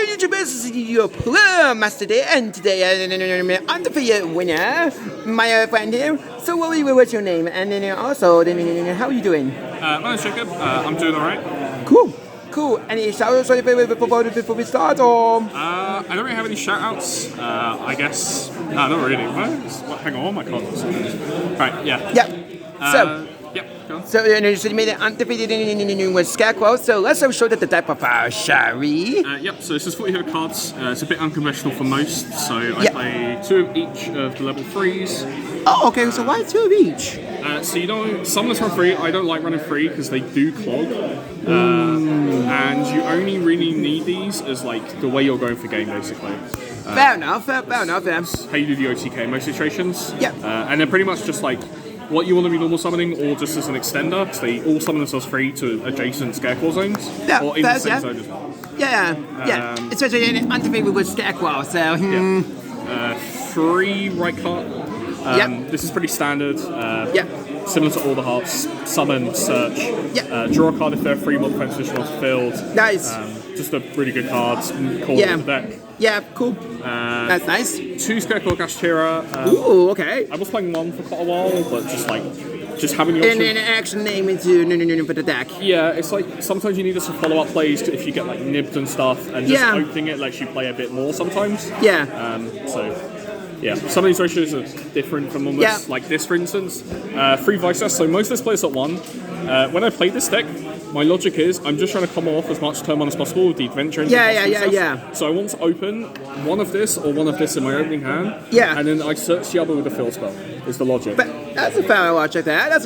YouTube, this is your Master today, and today undefeated winner, my friend here. So what's your name? And then also, how are you doing? My name's Jacob. I'm doing alright. Cool. Any shout-outs before we start, or? I don't really have any shout-outs. I guess. No, not really. Hang on, my cards. Right, yeah. Yep. Go on. So you made it undefeated with Scareclaw. So let's show that the type of Shari. Yep, so this is 40 hero cards. It's a bit unconventional for most, so I play 2 of each of the level 3s. Oh, okay, so why 2 of each? So you don't, some of them run free. I don't like running free because they do clog. And you only really need these as like the way you're going for game, basically. Fair enough, yeah. How you do the OTK in most situations. Yep. And they're pretty much just like what you want to be normal summoning, or just as an extender, because they all summon themselves free to adjacent Scareclaw zones, or in the same zone as well. Yeah. Especially in undefeated with Scareclaw, so... 3 right card. This is pretty standard. Similar to all the hearts. Summon, search. Draw a card if they're 3 more defensive off the field. Nice. Just a really good card. Call it the deck. Yeah, cool. That's nice. 2 Scareclaw Gashtira. Ooh, okay. I was playing 1 for quite a while, but just having the option. And then action name into for the deck. Yeah, it's like sometimes you need us to follow up plays if you get like nibbed and stuff, and just opening it lets you play a bit more sometimes. Some of these ratios are different from almost like this, for instance. 3 Vices, so most of this plays at 1. When I play this deck, my logic is I'm just trying to come off as much turn 1 as possible with the adventure. So I want to open one of this or one of this in my opening hand. And then I search the other with a fill spell, is the logic. But that's a fair logic there.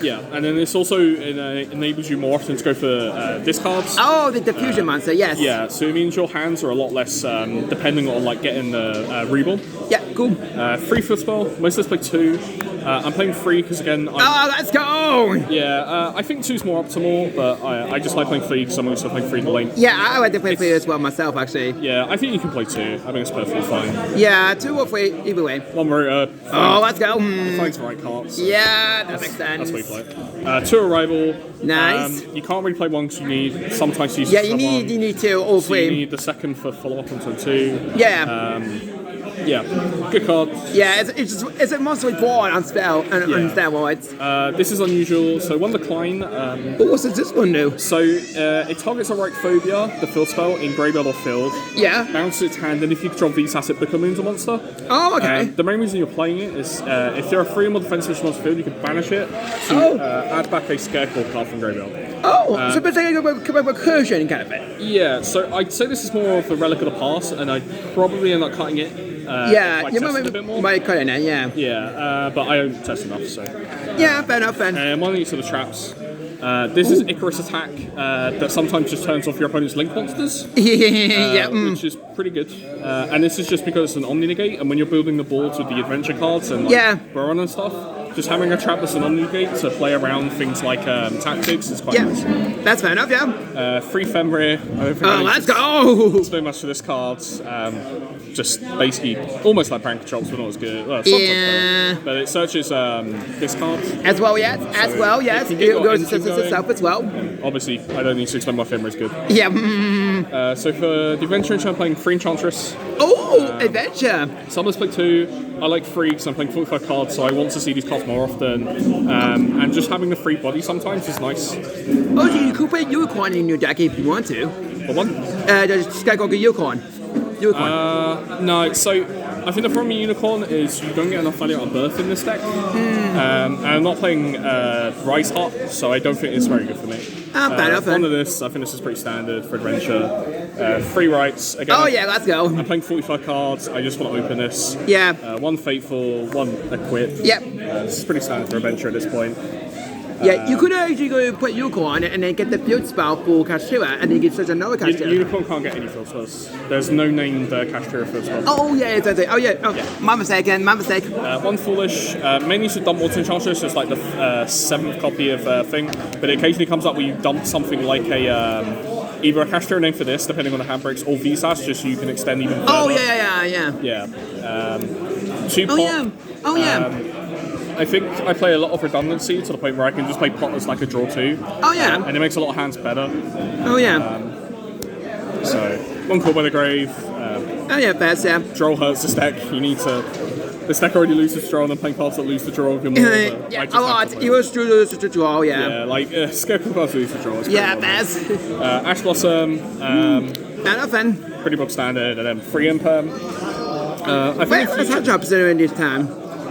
Yeah, and then this also enables you more often to go for discards. Oh, the diffusion monster, yes. Yeah, so it means your hands are a lot less depending on like getting the reborn. Yeah, cool. 3 fill spell, most of us play 2. I'm playing 3 because again... let's go! Yeah, I think 2's more optimal, but I just like playing 3 because I'm also playing 3 in the lane. Yeah, I like to play 3 as well myself, actually. Yeah, I think you can play 2. I think it's perfectly fine. Yeah, 2 or 3, either way. 1 rotor. Let's go. Finds the right cards. Yeah, that makes sense. That's what you play. 2 Arrival. Nice. You can't really play 1 because you need sometimes use you need 2 or 3. So you need the second for follow-up on turn 2. Good card. Yeah, it's a monster born on spell and on steroids. This is unusual. So 1 decline. But what does this one do? So it targets a Phobia, the field spell, in graveyard or field. Yeah. Bounces its hand, and if you control VSAS, it becomes a monster. Oh, okay. The main reason you're playing it is if you're a 3 or more defensive response field, you can banish it to add back a Scareclaw card from graveyard. So basically a recursion kind of thing. Yeah, so I'd say this is more of a relic of the past, and I'd probably end up cutting it. You might cut it now, but I don't test enough, so. Yeah, fair enough, then. And one of these sort of traps. This is Icarus Attack that sometimes just turns off your opponent's link monsters. Which is pretty good. And this is just because it's an Omni Negate, and when you're building the boards with the adventure cards and Baron and stuff, just having a trap that's an Omni Negate to play around things like tactics is quite nice. That's fair enough, 3 Fenrir. Let's go! There's no much for this card. Just basically almost like Prank Chops, but not as good. Well, sometimes but it searches this card. As well, yes. It goes itself as well. Obviously, I don't need to explain why Fenrir is good. So for the Adventure, I'm playing 3 Enchantress. Adventure! Some of us play 2. I like 3 because I'm playing 45 cards, so I want to see these cards more often. And just having the free body sometimes is nice. You could play Unicorn in your deck if you want to. What one? The Scareclaw Unicorn. No, so I think the problem with Unicorn is you don't get enough value out of Birth in this deck. And I'm not playing Rise Heart, so I don't think it's very good for me. One of this, I think this is pretty standard for Adventure. 3 rights. Again, let's go. I'm playing 45 cards, I just want to open this. 1 Fateful, 1 Equip. This is pretty standard for Adventure at this point. You could actually go put Unicorn and then get the field spell for Kashtira, and then you get such another Kashtira. Unicorn can't get any field spells. There's no named Kashtira field spell. My mistake. 1 Foolish. Mainly to dump Water Enchantress, so it's like the 7th copy of thing, but it occasionally comes up where you dump something like a either a Kashtira name for this, depending on the handbrakes, or VSAS, just so you can extend even further. 2 Pot. I think I play a lot of redundancy to the point where I can just play Pot as like a draw 2. And it makes a lot of hands better. So One Call by the Grave. Oh yeah, best, yeah. Droll hurts this deck. You need to. This deck already loses draw, and then playing cards that lose the draw of your more. Yeah, a lot. It was true to draw, yeah. Yeah, like Scareclaw cards lose the draw. Yeah, best. Ash Blossom. Nothing. Pretty book standard, and then free imperm. I think What's our job in this time?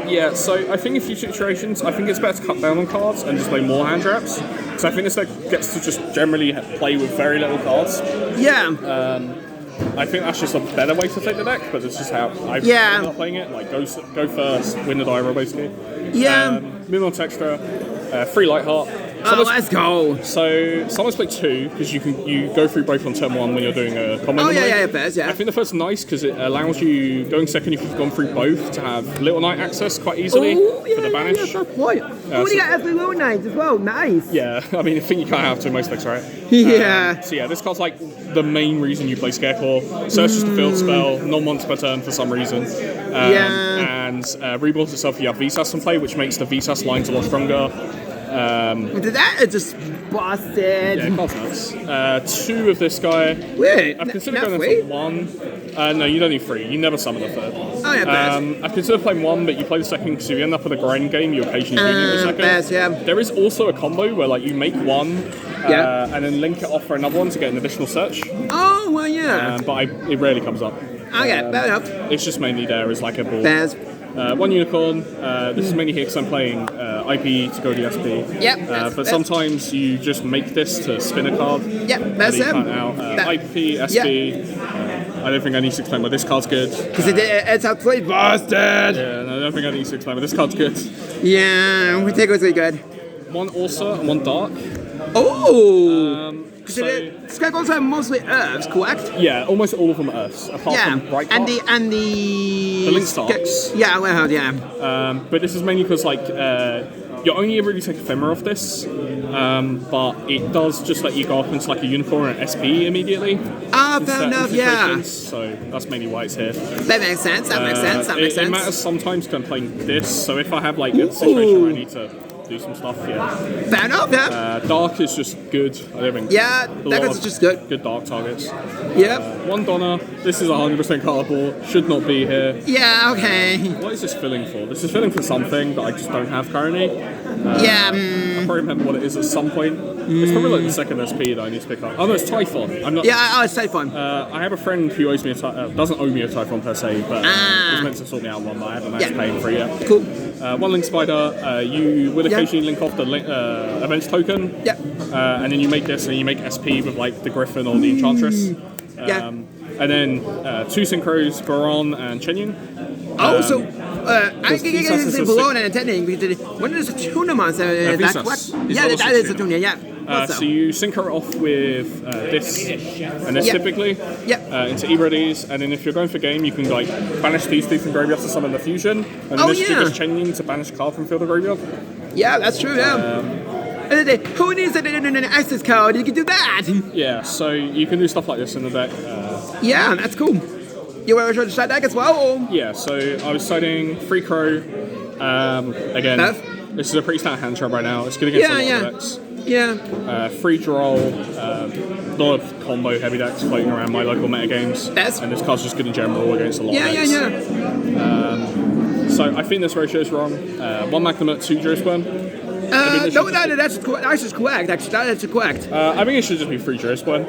Yeah, so I think in future iterations, I think it's better to cut down on cards and just play more hand traps. So I think this deck gets to just generally play with very little cards. Yeah. I think that's just a better way to take the deck, but it's just how I've ended up playing it. Like, go first, win the die roll, basically. Yeah. Minimal Texture, free Lightheart. Let's go. So someone's played 2 because you go through both on turn 1 when you're doing a combo. Oh yeah, best, yeah. I think the first's nice because it allows you going second if you've gone through both to have Little Knight access quite easily for the banish. Yeah, that's right. You got every Little Knight as well. Nice. Yeah, I mean I think you can't have to in most decks, right? Yeah. So yeah, this card's like the main reason you play Scareclaw. So it's just a field spell, non-once per turn for some reason. And rebuilds itself. You have Vsas in play, which makes the Vsas lines a lot stronger. That is just busted. Yeah, card's nuts. 2 of this guy. Wait, I've considered not going free? for 1. No, you don't need 3. You never summon a 3rd. Oh yeah, best. I've considered playing 1, but you play the second because if you end up with a grind game, you occasionally do need the second. Best, yeah. There is also a combo where like you make 1 and then link it off for another one to get an additional search. Oh, well, yeah. But it rarely comes up. Okay, fair enough. It's just mainly there as like a ball. Best. 1 Unicorn. This is mainly here because I'm playing IP to go to SP. Yep. But sometimes you just make this to spin a card. Yep, that's it. it. IP, SP. I don't think I need to explain, but this card's good. Because it's a play busted. Yeah, no, I don't think I need to explain, but this card's good. Yeah, we think it was really good. 1 Ursa and 1 Dark. Oh! So, Scareclaws are mostly Earths, correct? yeah, almost all of them are Earths, apart from Bright and Dark. the Link Starks. Yeah, well, yeah. But this is mainly because like you only really take Ephemera off this, but it does just let you go up into like a Unicorn or an SP immediately. Fair enough, yeah. So that's mainly why it's here. That makes sense. That makes sense. It matters sometimes because I'm playing this. So if I have like a situation where I need to do some stuff, yeah. Fair enough, yeah. Dark is just good. I don't think. Yeah, that is just good. Good Dark targets. Yep. 1 Donna. This is 100% cardboard. Should not be here. Yeah, okay. What is this filling for? This is filling for something that I just don't have currently. I probably remember what it is at some point. It's probably like the second SP that I need to pick up. Oh no, it's Typhon. I'm not. Yeah, it's Typhon. I have a friend who owes me doesn't owe me a Typhon per se, but was meant to sort me out one, but I haven't managed to pay him for it yet. Cool. 1 Link Spider. You will occasionally link off the events token. Yeah. And then you make this, and you make SP with like the Griffin or the Enchantress. And then 2 Synchros, Goron and Chenyun. I can get this below and attending because when is the tournament? That correct? Yeah, that is a tournament. Yeah. So you synchro off with this and this typically into E-readies, and then if you're going for game, you can like banish these 2 from graveyard to summon the fusion, and then this triggers Chenyun to banish a card from field or graveyard. Yeah, that's true. Who needs an access card? You can do that. Yeah, so you can do stuff like this in the deck. Yeah, that's cool. You were trying to side deck as well? Or? Yeah, so I was siding Free Crow. Again, this is a pretty standard hand trap right now. It's good against a lot of decks. Yeah. Free Droll, a lot of combo heavy decks floating around my local metagames. And this card's just good in general against a lot of decks. So I think this ratio is wrong. 1 Magnum, 2 Jurisworm. That's correct. Actually, that's correct. I think it should just be 3 Jurisworm.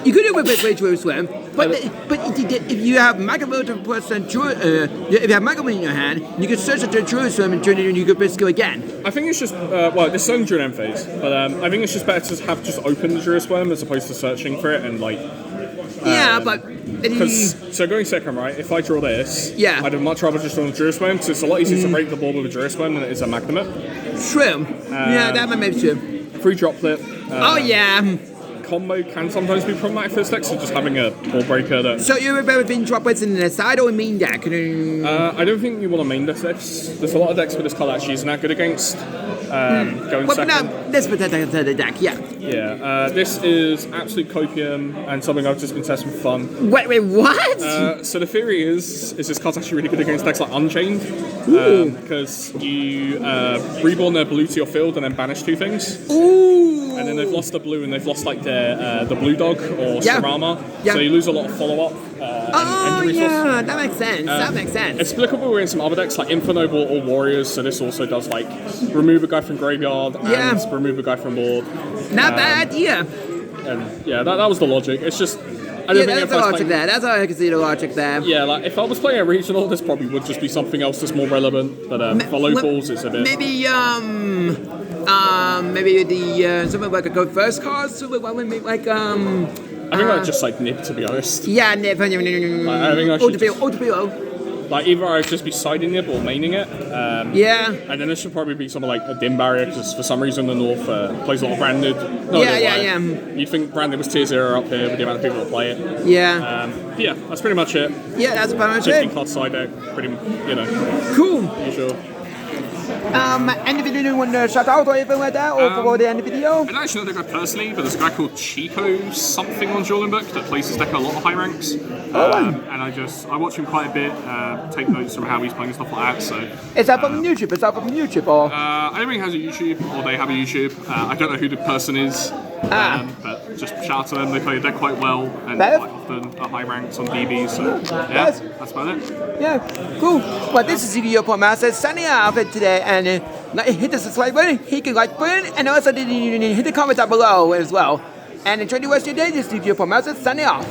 You could do it with Jurisworm, but if you have Magamota if you have Magamota in your hand, you can search the Jurisworm and turn it and you could basically again. I think it's just this is only during end phase, but I think it's just better to have just open the Jurisworm as opposed to searching for it and like. So going second, right? If I draw this, I'd much rather just draw the Jurisworm because it's a lot easier to break the board with a Jurisworm than it is a Magnum. True. That might be true. Free Droplet. Combo can sometimes be problematic for this deck, so just having a ball breaker that... So you're about being droplets in the side or main deck? I don't think you want to main this decks. There's a lot of decks where this card actually isn't that good against going second. No, this particular deck, Yeah, this is absolute copium and something I've just been testing for fun. Wait, what? So the theory is this card's actually really good against decks like Unchained, because you reborn their blue to your field and then banish 2 things. Ooh! And then they've lost the blue, and they've lost like the blue dog or Sarama. Yeah. So you lose a lot of follow-up. And injury source. That makes sense. That makes sense. It's applicable in some other decks like Infernoble or Warriors. So this also does like remove a guy from graveyard and remove a guy from board. Not bad idea. And yeah, that was the logic. It's just. That's the logic there. That's how I can see the logic there. Yeah, like if I was playing a regional, this probably would just be something else that's more relevant. But for locals, it's a bit. Maybe the something like a go first card. Something like I think that's just like nib, to be honest. Yeah, nib. I think I should like either I'd just be siding nib or maining it. And then it should probably be something like a dim barrier because for some reason the North plays a lot of branded. You'd think branded was tier 0 up here with the amount of people that play it. Yeah, that's pretty much it. Yeah, that's pretty much 15 card side deck, pretty, Cool. Usual. Any video you want to shout out or anything like that, or for the end of the video? I don't actually know the guy personally, but there's a guy called Chico something on Dueling Book that plays his deck at a lot of high ranks. And I watch him quite a bit, take notes from how he's playing and stuff like that. So is that from YouTube? Is that from YouTube or? I don't think he has a YouTube, or they have a YouTube. I don't know who the person is, but just shout out to them. They play their deck quite well and quite often at high ranks on DB. So yeah, that's about it. Yeah, cool. Well, this is Yugioh Master signing out for today, and hit the subscribe button, hit the like button, and also hit the comment down below as well. And enjoy the rest of your day. This is Yugioh Master signing off.